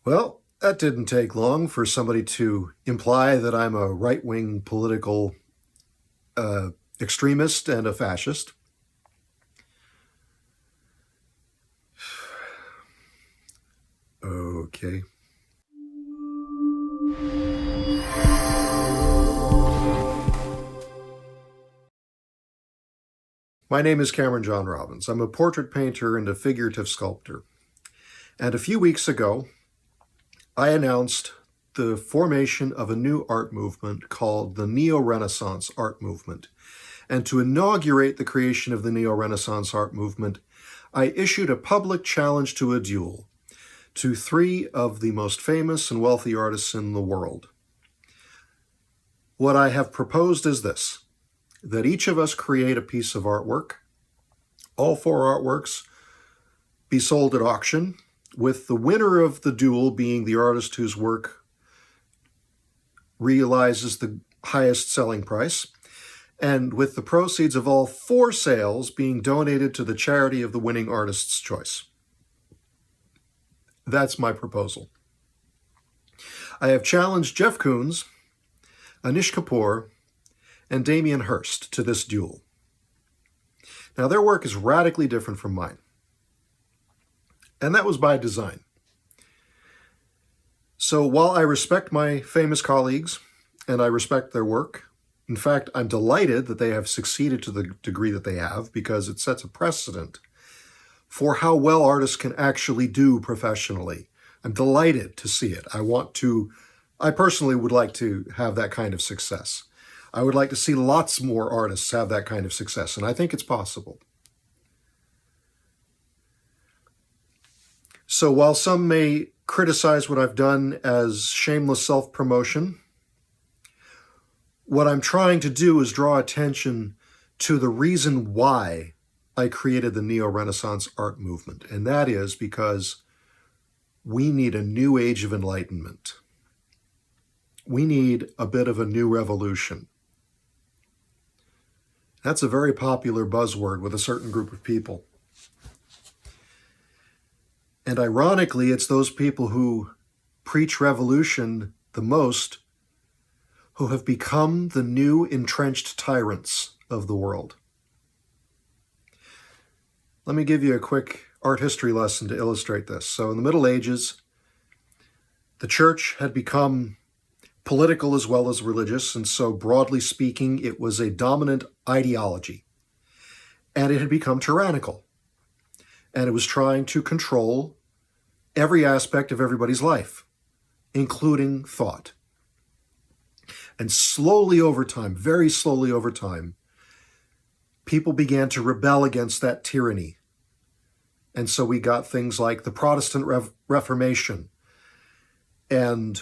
Well, that didn't take long for somebody to imply that I'm a right-wing political uh, extremist and a fascist. Okay. My name is Cameron John Robbins. I'm a portrait painter and a figurative sculptor. And a few weeks ago, I announced the formation of a new art movement called the Neo-Renaissance art movement. And to inaugurate the creation of the Neo-Renaissance art movement, I issued a public challenge to a duel to three of the most famous and wealthy artists in the world. What I have proposed is this: that each of us create a piece of artwork, all four artworks be sold at auction, with the winner of the duel being the artist whose work realizes the highest selling price, and with the proceeds of all four sales being donated to the charity of the winning artist's choice. That's my proposal. I have challenged Jeff Koons, Anish Kapoor, and Damien Hirst to this duel. Now, their work is radically different from mine, and that was by design. So while I respect my famous colleagues and I respect their work, in fact, I'm delighted that they have succeeded to the degree that they have, because it sets a precedent for how well artists can actually do professionally. I'm delighted to see it. I personally would like to have that kind of success. I would like to see lots more artists have that kind of success, and I think it's possible. So while some may criticize what I've done as shameless self-promotion, what I'm trying to do is draw attention to the reason why I created the Neo-Renaissance art movement, and that is because we need a new age of enlightenment. We need a bit of a new revolution. That's a very popular buzzword with a certain group of people. And ironically, it's those people who preach revolution the most who have become the new entrenched tyrants of the world. Let me give you a quick art history lesson to illustrate this. So in the Middle Ages, the church had become political as well as religious, and so broadly speaking, it was a dominant ideology. And it had become tyrannical. And it was trying to control every aspect of everybody's life, including thought. And slowly over time, very slowly over time, people began to rebel against that tyranny. And so we got things like the Protestant Reformation. And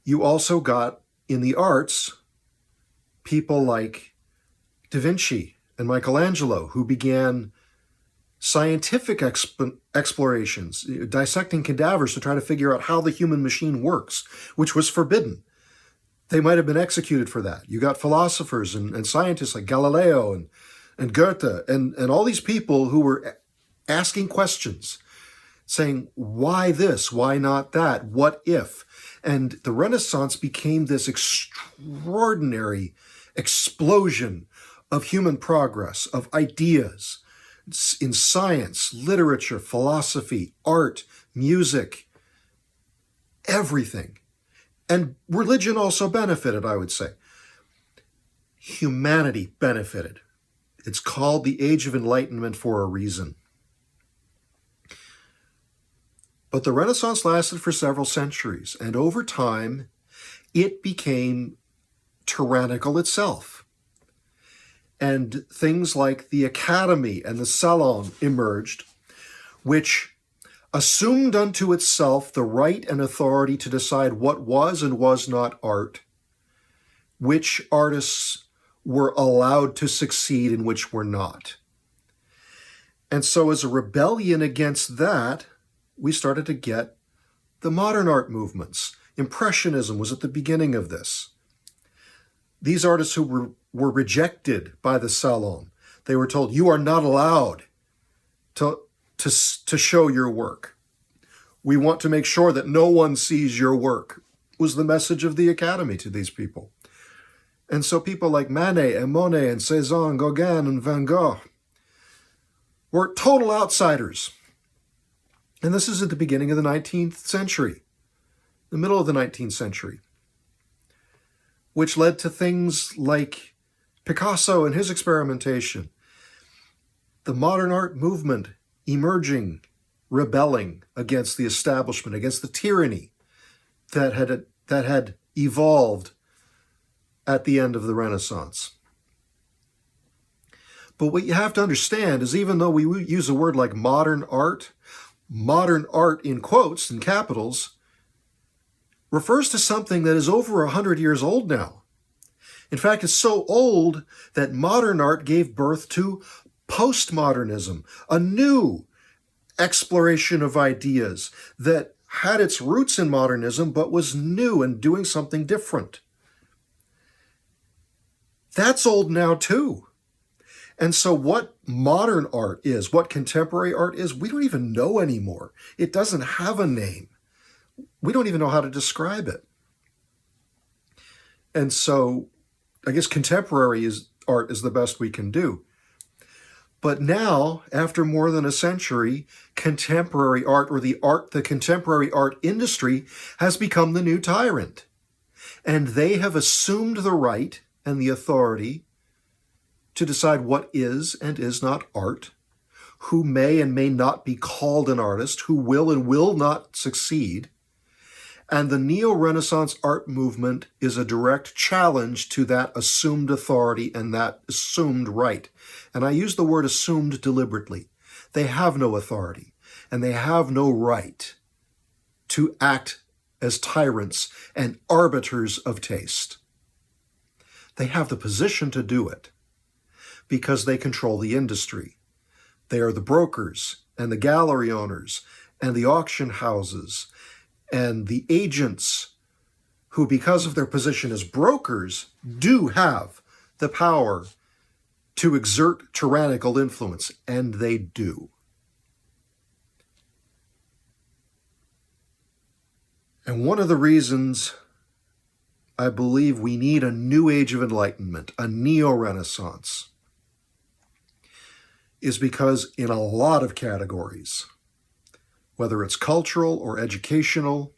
you also got, in the arts, people like Da Vinci and Michelangelo, who began scientific explorations, dissecting cadavers to try to figure out how the human machine works, which was forbidden. They might have been executed for that. You got philosophers and scientists like Galileo and Goethe and all these people who were asking questions, saying, why this? Why not that? What if? And the Renaissance became this extraordinary explosion of human progress, of ideas in science, literature, philosophy, art, music, everything. And religion also benefited, I would say. Humanity benefited. It's called the Age of Enlightenment for a reason. But the Renaissance lasted for several centuries, and over time, it became tyrannical itself. And things like the Academy and the Salon emerged, which assumed unto itself the right and authority to decide what was and was not art, which artists were allowed to succeed and which were not. And so as a rebellion against that, we started to get the modern art movements. Impressionism was at the beginning of this. These artists who were rejected by the Salon, they were told, you are not allowed to show your work. We want to make sure that no one sees your work, was the message of the Academy to these people. And so people like Manet and Monet and Cezanne, Gauguin and Van Gogh were total outsiders. And this is at the beginning of the 19th century, the middle of the 19th century, which led to things like Picasso and his experimentation, the modern art movement emerging, rebelling against the establishment, against the tyranny that had evolved at the end of the Renaissance. But what you have to understand is, even though we use a word like modern art in quotes and capitals refers to something that is over 100 years old now. In fact, it's so old that modern art gave birth to postmodernism, a new exploration of ideas that had its roots in modernism but was new and doing something different. That's old now too. And so what modern art is, what contemporary art is, we don't even know anymore. It doesn't have a name. We don't even know how to describe it. And so I guess contemporary art is the best we can do. But now, after more than a century, contemporary art, or the contemporary art industry, has become the new tyrant. And they have assumed the right and the authority to decide what is and is not art, who may and may not be called an artist, who will and will not succeed. And the neo-Renaissance art movement is a direct challenge to that assumed authority and that assumed right. And I use the word assumed deliberately. They have no authority, and they have no right to act as tyrants and arbiters of taste. They have the position to do it because they control the industry. They are the brokers and the gallery owners and the auction houses and the agents who, because of their position as brokers, do have the power to exert tyrannical influence, and they do. And one of the reasons I believe we need a new age of enlightenment, a neo-Renaissance, is because in a lot of categories, whether it's cultural or educational,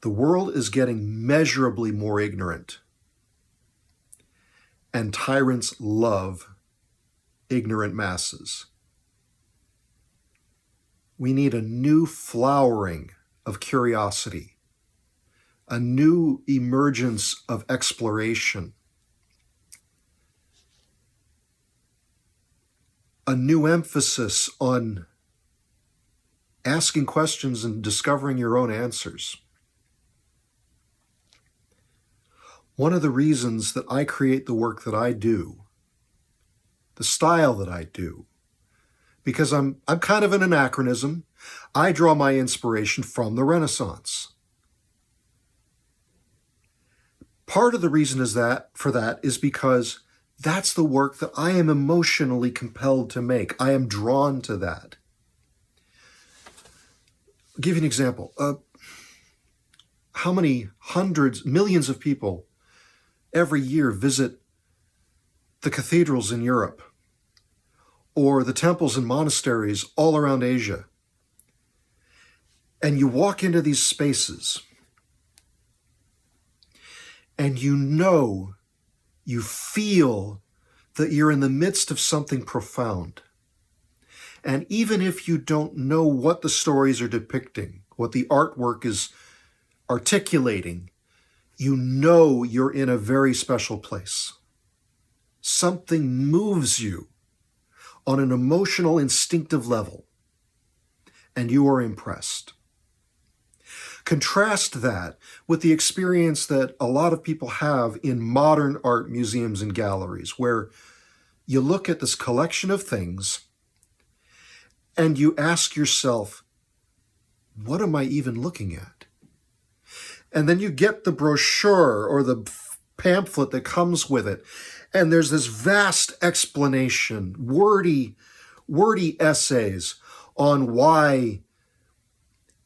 the world is getting measurably more ignorant. And tyrants love ignorant masses. We need a new flowering of curiosity, a new emergence of exploration, a new emphasis on asking questions and discovering your own answers. One of the reasons that I create the work that I do, the style that I do, because I'm kind of an anachronism. I draw my inspiration from the Renaissance. Part of the reason for that is because that's the work that I am emotionally compelled to make. I am drawn to that. I'll give you an example. How many hundreds, millions of people every year visit the cathedrals in Europe or the temples and monasteries all around Asia? And you walk into these spaces and you feel that you're in the midst of something profound. And even if you don't know what the stories are depicting, what the artwork is articulating, you know you're in a very special place. Something moves you on an emotional, instinctive level, and you are impressed. Contrast that with the experience that a lot of people have in modern art museums and galleries, where you look at this collection of things and you ask yourself, what am I even looking at? And then you get the brochure or the pamphlet that comes with it, and there's this vast explanation, wordy essays on why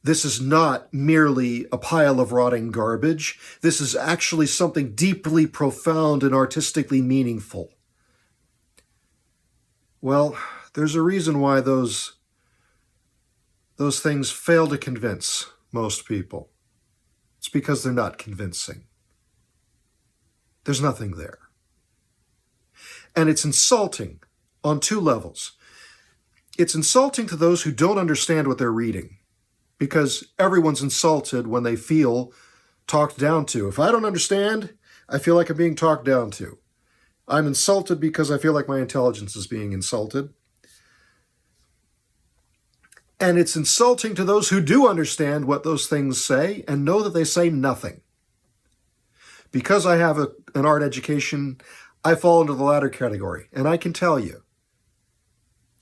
This is not merely a pile of rotting garbage. This is actually something deeply profound and artistically meaningful. Well, there's a reason why those things fail to convince most people. It's because they're not convincing. There's nothing there. And it's insulting on two levels. It's insulting to those who don't understand what they're reading, because everyone's insulted when they feel talked down to. If I don't understand, I feel like I'm being talked down to. I'm insulted because I feel like my intelligence is being insulted. And it's insulting to those who do understand what those things say and know that they say nothing. Because I have an art education, I fall into the latter category. And I can tell you,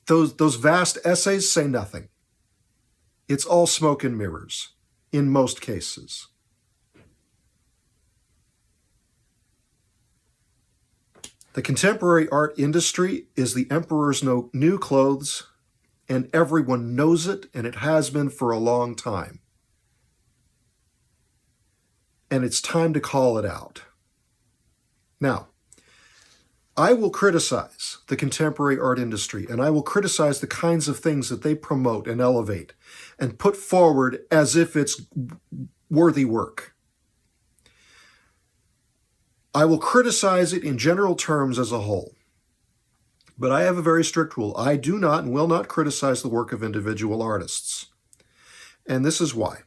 those vast essays say nothing. It's all smoke and mirrors, in most cases. The contemporary art industry is the emperor's new clothes, and everyone knows it, and it has been for a long time. And it's time to call it out. Now, I will criticize the contemporary art industry, and I will criticize the kinds of things that they promote and elevate and put forward as if it's worthy work. I will criticize it in general terms as a whole. But I have a very strict rule. I do not and will not criticize the work of individual artists. And this is why.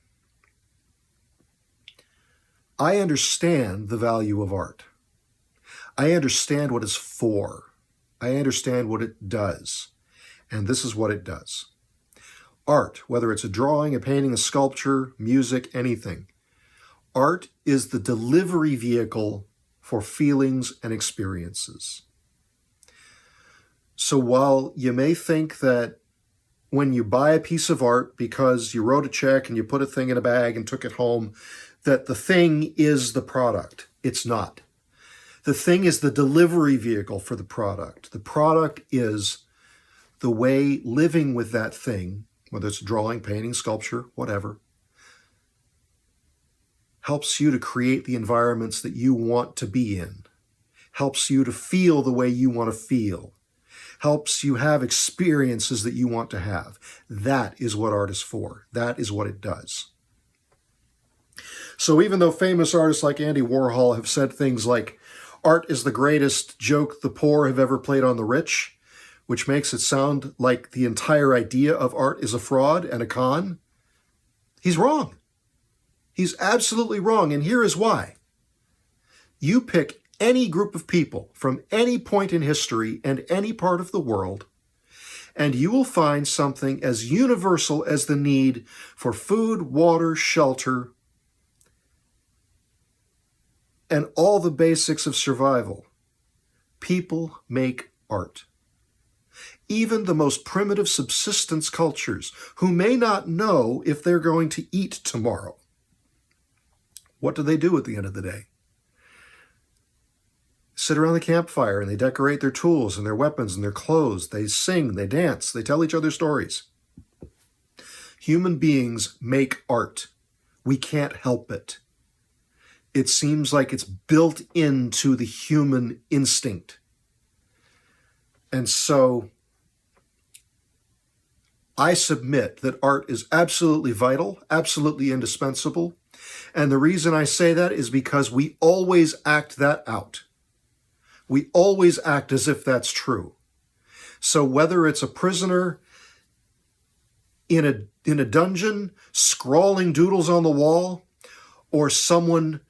I understand the value of art. I understand what it's for. I understand what it does. And this is what it does. Art, whether it's a drawing, a painting, a sculpture, music, anything. Art is the delivery vehicle for feelings and experiences. So while you may think that when you buy a piece of art because you wrote a check and you put a thing in a bag and took it home, that the thing is the product, it's not. The thing is the delivery vehicle for the product. The product is the way living with that thing, whether it's drawing, painting, sculpture, whatever, helps you to create the environments that you want to be in, helps you to feel the way you want to feel, helps you have experiences that you want to have. That is what art is for. That is what it does. So even though famous artists like Andy Warhol have said things like, art is the greatest joke the poor have ever played on the rich, which makes it sound like the entire idea of art is a fraud and a con, he's wrong. He's absolutely wrong, and here is why. You pick any group of people from any point in history and any part of the world, and you will find something as universal as the need for food, water, shelter, and all the basics of survival. People make art. Even the most primitive subsistence cultures, who may not know if they're going to eat tomorrow. What do they do at the end of the day? Sit around the campfire and they decorate their tools and their weapons and their clothes. They sing, they dance, they tell each other stories. Human beings make art. We can't help it. It seems like it's built into the human instinct. And so I submit that art is absolutely vital, absolutely indispensable. And the reason I say that is because we always act that out. We always act as if that's true. So whether it's a prisoner in a dungeon scrawling doodles on the wall, or someone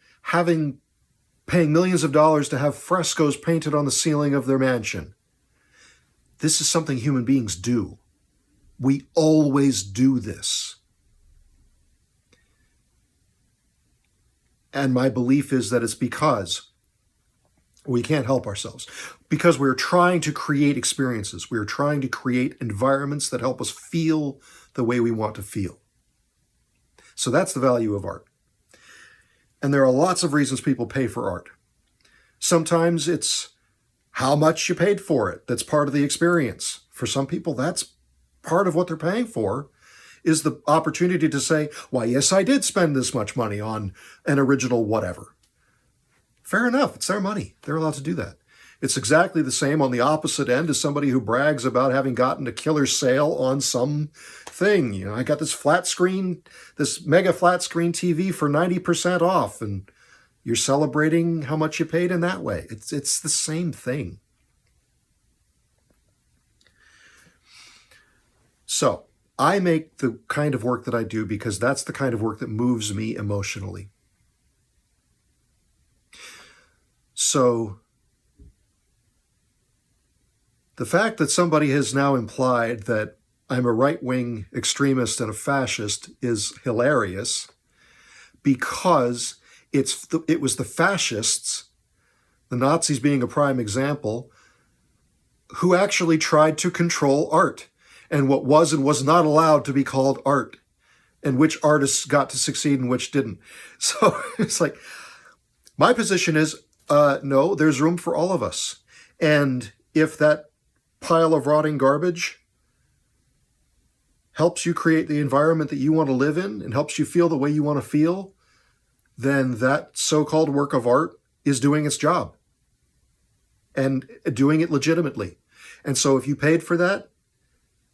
paying millions of dollars to have frescoes painted on the ceiling of their mansion, this is something human beings do. We always do this. And my belief is that it's because we can't help ourselves. Because we're trying to create experiences. We're trying to create environments that help us feel the way we want to feel. So that's the value of art. And there are lots of reasons people pay for art. Sometimes it's how much you paid for it. That's part of the experience. For some people, that's part of what they're paying for, is the opportunity to say, why, yes, I did spend this much money on an original whatever. Fair enough. It's their money. They're allowed to do that. It's exactly the same on the opposite end as somebody who brags about having gotten a killer sale on some thing. You know, I got this mega flat screen TV for 90% off, and you're celebrating how much you paid in that way. It's the same thing. So I make the kind of work that I do because that's the kind of work that moves me emotionally. So the fact that somebody has now implied that I'm a right-wing extremist and a fascist is hilarious, because it was the fascists, the Nazis being a prime example, who actually tried to control art and what was and was not allowed to be called art, and which artists got to succeed and which didn't. So it's like, my position is, no, there's room for all of us. And if that pile of rotting garbage helps you create the environment that you want to live in and helps you feel the way you want to feel, then that so-called work of art is doing its job and doing it legitimately. And so if you paid for that,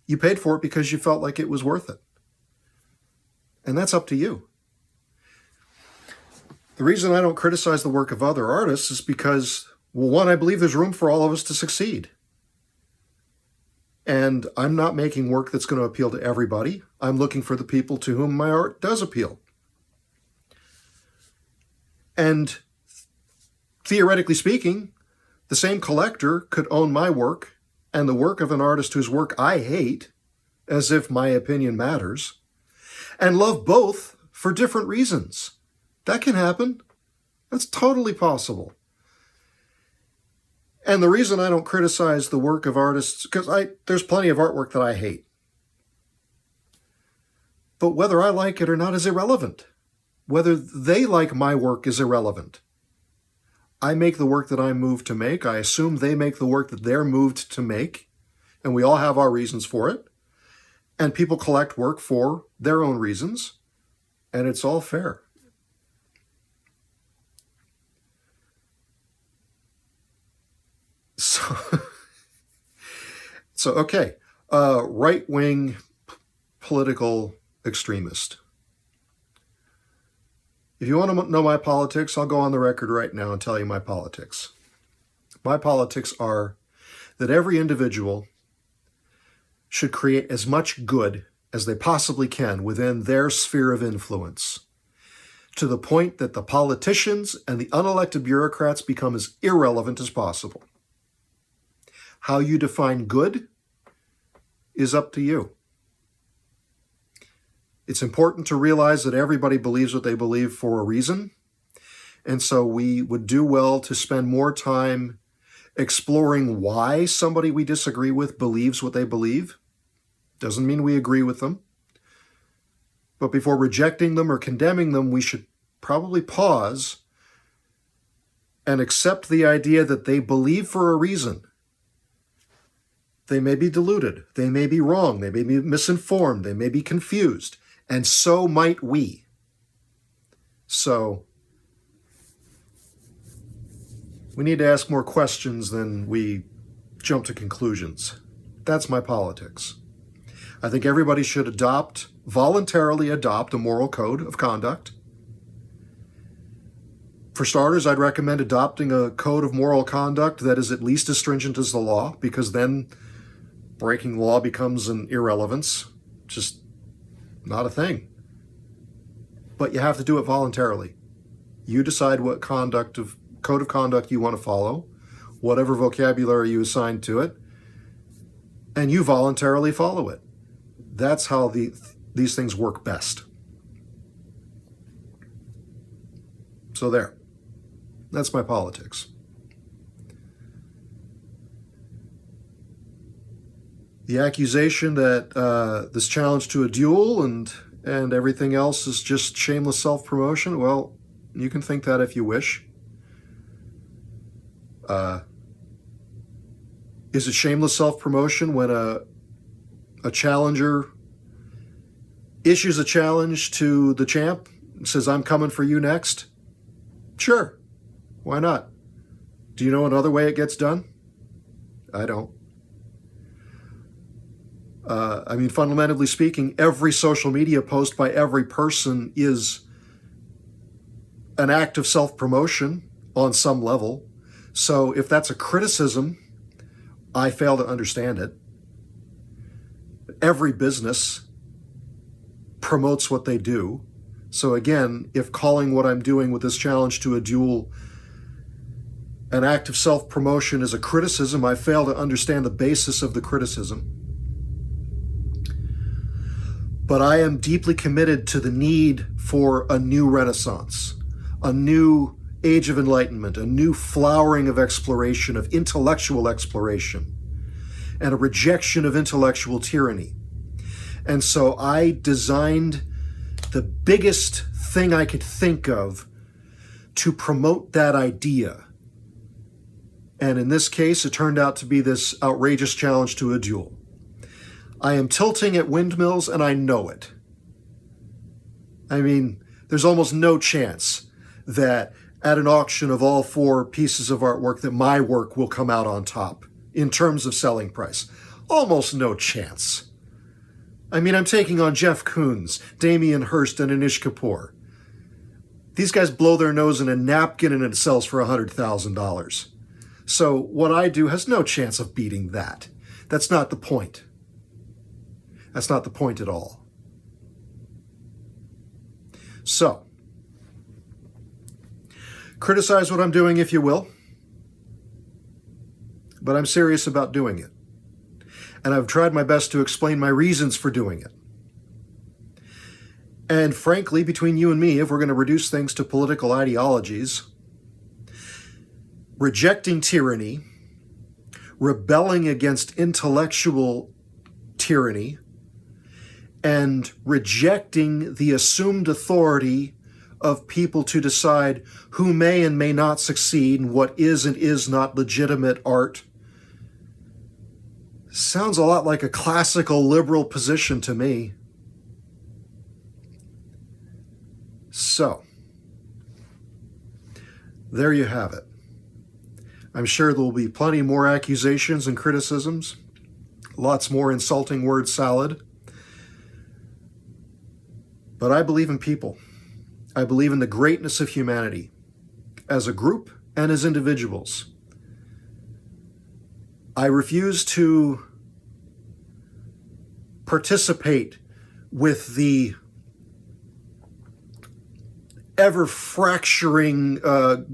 you paid for it because you felt like it was worth it. And that's up to you. The reason I don't criticize the work of other artists is because, well, one, I believe there's room for all of us to succeed. And I'm not making work that's going to appeal to everybody. I'm looking for the people to whom my art does appeal. And theoretically speaking, the same collector could own my work and the work of an artist whose work I hate, as if my opinion matters, and love both for different reasons. That can happen. That's totally possible. And the reason I don't criticize the work of artists, because there's plenty of artwork that I hate. But whether I like it or not is irrelevant. Whether they like my work is irrelevant. I make the work that I'm moved to make. I assume they make the work that they're moved to make. And we all have our reasons for it. And people collect work for their own reasons. And it's all fair. So okay, right-wing political extremist. If you want to know my politics, I'll go on the record right now and tell you my politics. My politics are that every individual should create as much good as they possibly can within their sphere of influence, to the point that the politicians and the unelected bureaucrats become as irrelevant as possible. How you define good is up to you. It's important to realize that everybody believes what they believe for a reason. And so we would do well to spend more time exploring why somebody we disagree with believes what they believe. Doesn't mean we agree with them. But before rejecting them or condemning them, we should probably pause and accept the idea that they believe for a reason. They may be deluded, they may be wrong, they may be misinformed, they may be confused, and so might we. So, we need to ask more questions than we jump to conclusions. That's my politics. I think everybody should voluntarily adopt a moral code of conduct. For starters, I'd recommend adopting a code of moral conduct that is at least as stringent as the law, because then breaking the law becomes an irrelevance, just not a thing. But you have to do it voluntarily. You decide what code of conduct you want to follow, whatever vocabulary you assign to it, and you voluntarily follow it. That's how these things work best. So there. That's my politics. The accusation that this challenge to a duel and everything else is just shameless self-promotion, well, you can think that if you wish. Is it shameless self-promotion when a challenger issues a challenge to the champ, says, I'm coming for you next. Sure, why not? Do you know another way it gets done? I don't. Fundamentally speaking, every social media post by every person is an act of self-promotion on some level. So if that's a criticism, I fail to understand it. Every business promotes what they do. So again, if calling what I'm doing with this challenge to a duel an act of self-promotion is a criticism, I fail to understand the basis of the criticism. But I am deeply committed to the need for a new renaissance, a new age of enlightenment, a new flowering of exploration, of intellectual exploration, and a rejection of intellectual tyranny. And so I designed the biggest thing I could think of to promote that idea. And in this case, it turned out to be this outrageous challenge to a duel. I am tilting at windmills, and I know it. There's almost no chance that at an auction of all 4 pieces of artwork that my work will come out on top in terms of selling price. Almost no chance. I'm taking on Jeff Koons, Damien Hirst, and Anish Kapoor. These guys blow their nose in a napkin and it sells for $100,000. So what I do has no chance of beating that. That's not the point. That's not the point at all. So, criticize what I'm doing if you will, but I'm serious about doing it. And I've tried my best to explain my reasons for doing it. And frankly, between you and me, if we're going to reduce things to political ideologies, rejecting tyranny, rebelling against intellectual tyranny, and rejecting the assumed authority of people to decide who may and may not succeed and what is and is not legitimate art sounds a lot like a classical liberal position to me. So, there you have it. I'm sure there will be plenty more accusations and criticisms, lots more insulting word salad. But I believe in people. I believe in the greatness of humanity, as a group and as individuals. I refuse to participate with the ever-fracturing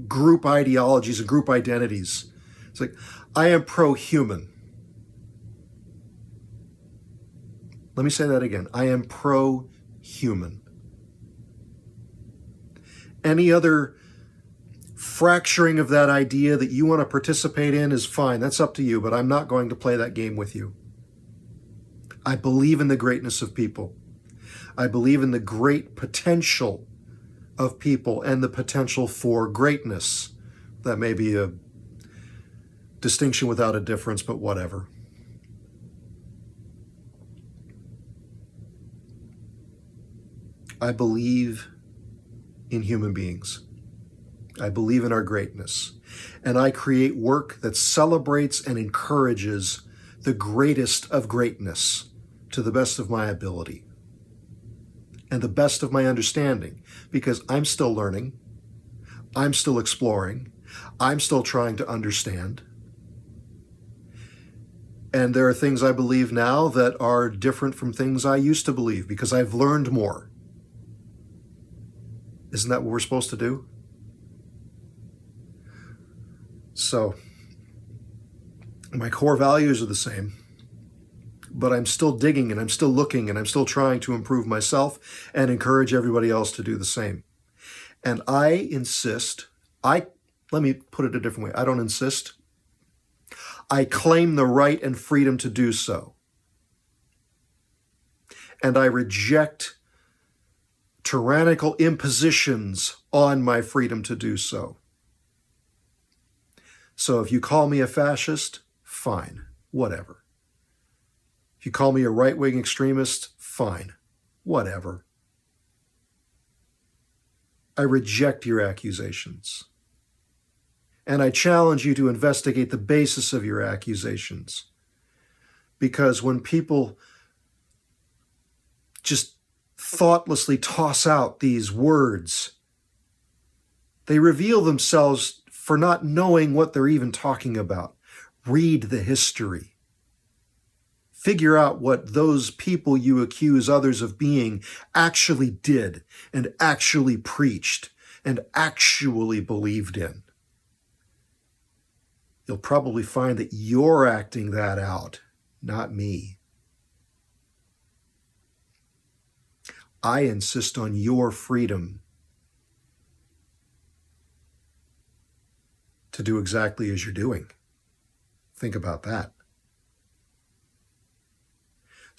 group ideologies and group identities. It's like, I am pro-human. Let me say that again. I am pro-human. Any other fracturing of that idea that you want to participate in is fine. That's up to you, but I'm not going to play that game with you. I believe in the greatness of people. I believe in the great potential of people and the potential for greatness. That may be a distinction without a difference, but whatever. I believe in human beings. I believe in our greatness. And I create work that celebrates and encourages the greatest of greatness to the best of my ability and the best of my understanding, because I'm still learning, I'm still exploring, I'm still trying to understand. And there are things I believe now that are different from things I used to believe because I've learned more. Isn't that what we're supposed to do? So, my core values are the same, but I'm still digging and I'm still looking and I'm still trying to improve myself and encourage everybody else to do the same. And I insist, let me put it a different way. I don't insist. I claim the right and freedom to do so. And I reject tyrannical impositions on my freedom to do so. So if you call me a fascist, fine, whatever. If you call me a right-wing extremist, fine, Whatever. I reject your accusations. And I challenge you to investigate the basis of your accusations. Because when people just thoughtlessly toss out these words, they reveal themselves for not knowing what they're even talking about. Read the history. Figure out what those people you accuse others of being actually did and actually preached and actually believed in. You'll probably find that you're acting that out, not me. I insist on your freedom to do exactly as you're doing. Think about that.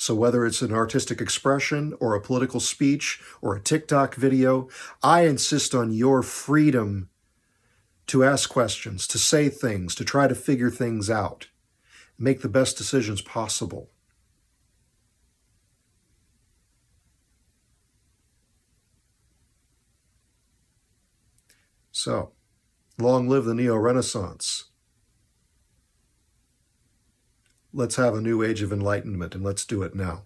So whether it's an artistic expression or a political speech or a TikTok video, I insist on your freedom to ask questions, to say things, to try to figure things out, make the best decisions possible. So, long live the Neo-Renaissance. Let's have a new age of enlightenment, and let's do it now.